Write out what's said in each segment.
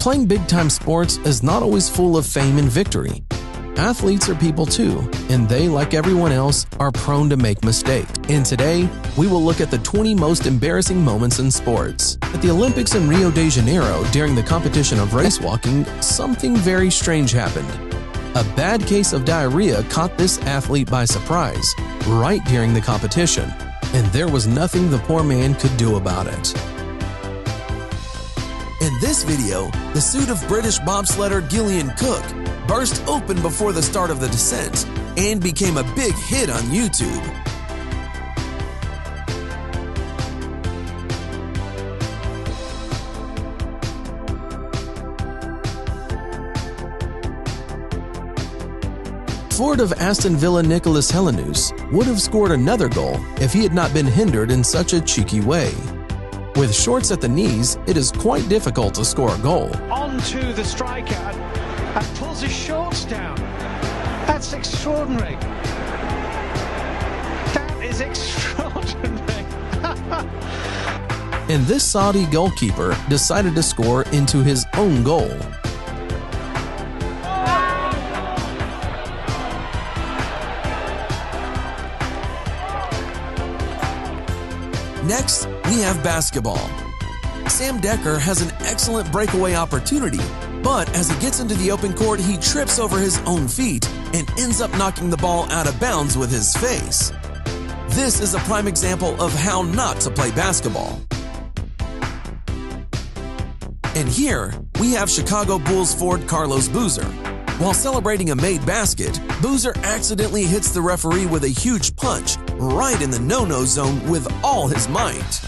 Playing big-time sports is not always full of fame and victory. Athletes are people too, and they, like everyone else, are prone to make mistakes. And today, we will look at the 20 most embarrassing moments in sports. At the Olympics in Rio de Janeiro, during the competition of race walking, something very strange happened. A bad case of diarrhea caught this athlete by surprise, right during the competition, and there was nothing the poor man could do about it. In this video, the suit of British bobsledder Gillian Cook burst open before the start of the descent and became a big hit on YouTube. Forward of Aston Villa Nicolas Helenius would have scored another goal if he had not been hindered in such a cheeky way. With shorts at the knees, it is quite difficult to score a goal. On to the striker and pulls his shorts down. That's extraordinary. That is extraordinary. And this Saudi goalkeeper decided to score into his own goal. Next, we have basketball. Sam Decker has an excellent breakaway opportunity, but as he gets into the open court, he trips over his own feet and ends up knocking the ball out of bounds with his face. This is a prime example of how not to play basketball. And here, we have Chicago Bulls forward Carlos Boozer. While celebrating a made basket, Boozer accidentally hits the referee with a huge punch right in the no-no zone with all his might.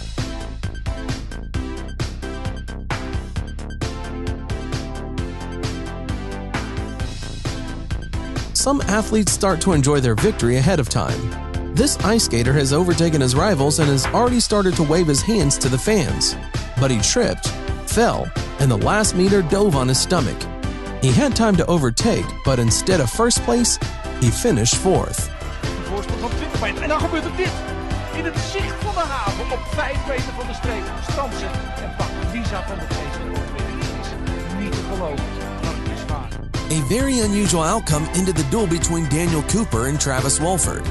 Some athletes start to enjoy their victory ahead of time. This ice skater has overtaken his rivals and has already started to wave his hands to the fans. But he tripped, fell, and the last meter dove on his stomach. He had time to overtake, but instead of first place, he finished fourth. Een voorsprong van 20 meter. En dan gebeurt er dit. In het zicht van de haven op 5 meter van de streep. Strandt zich en pakt Lisa van de Geest. Dit is niet te geloven, maar het is waar. A very unusual outcome ended the duel between Daniel Cooper and Travis Wolford.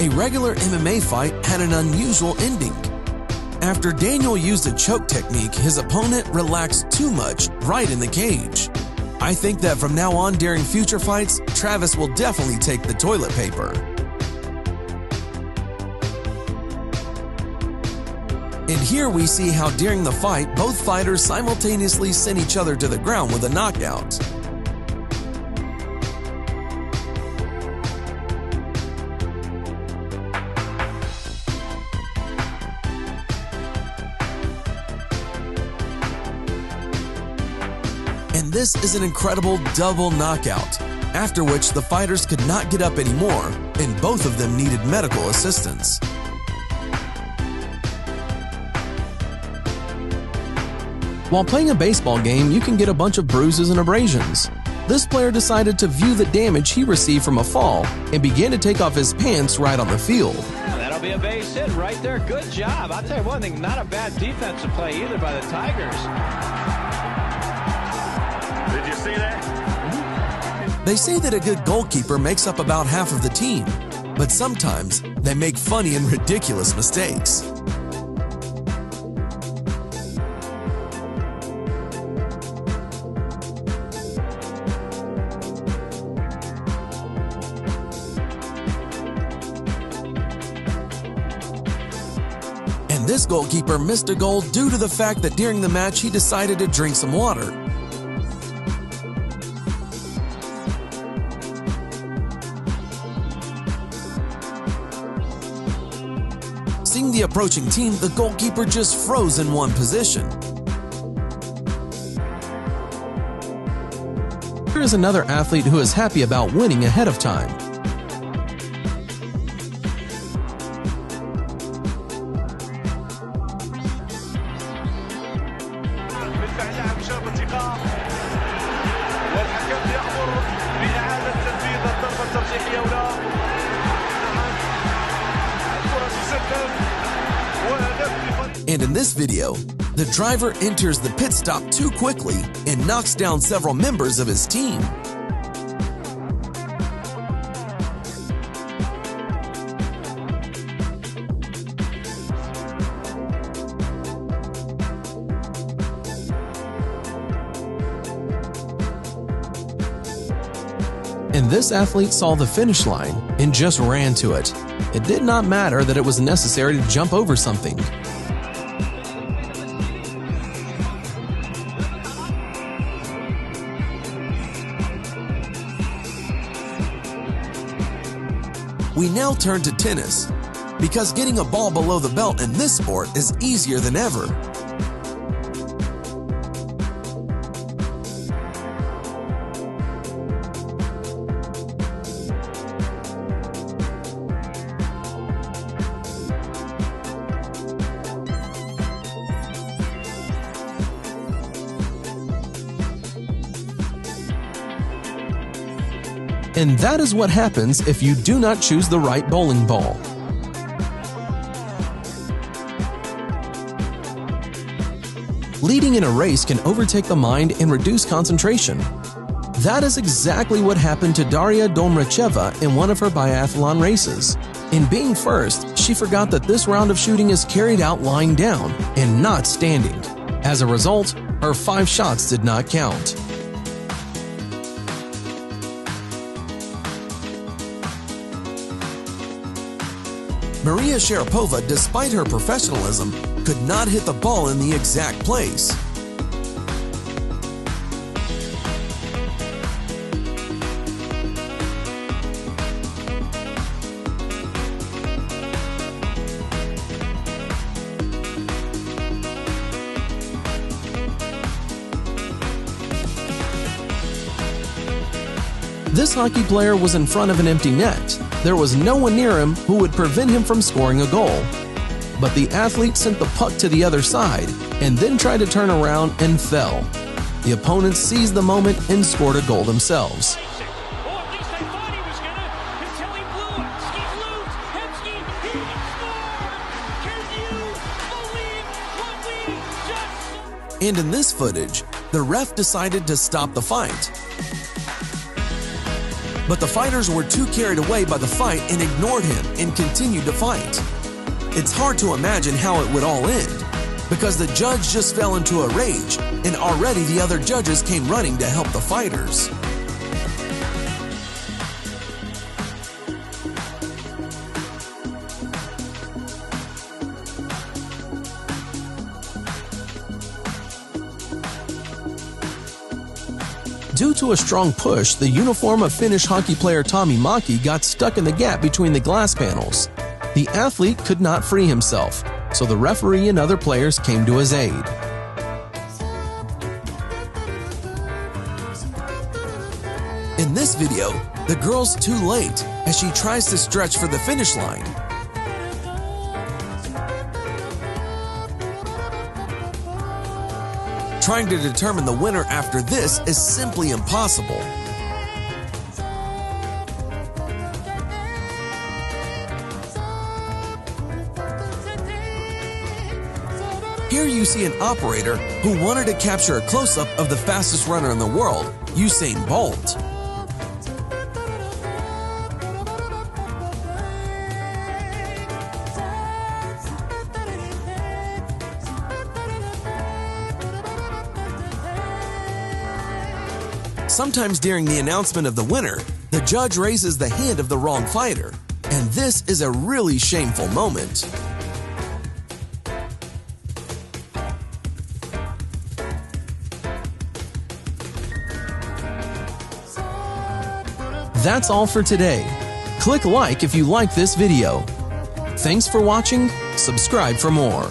A regular MMA fight had an unusual ending. After Daniel used a choke technique, his opponent relaxed too much right in the cage. I think that from now on during future fights, Travis will definitely take the toilet paper. And here we see how during the fight, both fighters simultaneously sent each other to the ground with a knockout. And this is an incredible double knockout, after which the fighters could not get up anymore, and both of them needed medical assistance. While playing a baseball game, you can get a bunch of bruises and abrasions. This player decided to view the damage he received from a fall and began to take off his pants right on the field. That'll be a base hit right there. Good job. I'll tell you one thing, not a bad defensive play either by the Tigers. Did you see that? They say that a good goalkeeper makes up about half of the team, but sometimes they make funny and ridiculous mistakes. And this goalkeeper missed a goal due to the fact that during the match he decided to drink some water. Seeing the approaching team, the goalkeeper just froze in one position. Here is another athlete who is happy about winning ahead of time. And in this video, the driver enters the pit stop too quickly and knocks down several members of his team. And this athlete saw the finish line and just ran to it. It did not matter that it was necessary to jump over something. We now turn to tennis, because getting a ball below the belt in this sport is easier than ever. And that is what happens if you do not choose the right bowling ball. Leading in a race can overtake the mind and reduce concentration. That is exactly what happened to Daria Domracheva in one of her biathlon races. In being first, she forgot that this round of shooting is carried out lying down and not standing. As a result, her 5 shots did not count. Maria Sharapova, despite her professionalism, could not hit the ball in the exact place. This hockey player was in front of an empty net. There was no one near him who would prevent him from scoring a goal. But the athlete sent the puck to the other side and then tried to turn around and fell. The opponents seized the moment and scored a goal themselves. And in this footage, the ref decided to stop the fight. But the fighters were too carried away by the fight and ignored him and continued to fight. It's hard to imagine how it would all end, because the judge just fell into a rage and already the other judges came running to help the fighters. Due to a strong push, the uniform of Finnish hockey player Tommy Maki got stuck in the gap between the glass panels. The athlete could not free himself, so the referee and other players came to his aid. In this video, the girl's too late as she tries to stretch for the finish line. Trying to determine the winner after this is simply impossible. Here you see an operator who wanted to capture a close-up of the fastest runner in the world, Usain Bolt. Sometimes during the announcement of the winner, the judge raises the hand of the wrong fighter, and this is a really shameful moment. That's all for today. Click like if you like this video. Thanks for watching. Subscribe for more.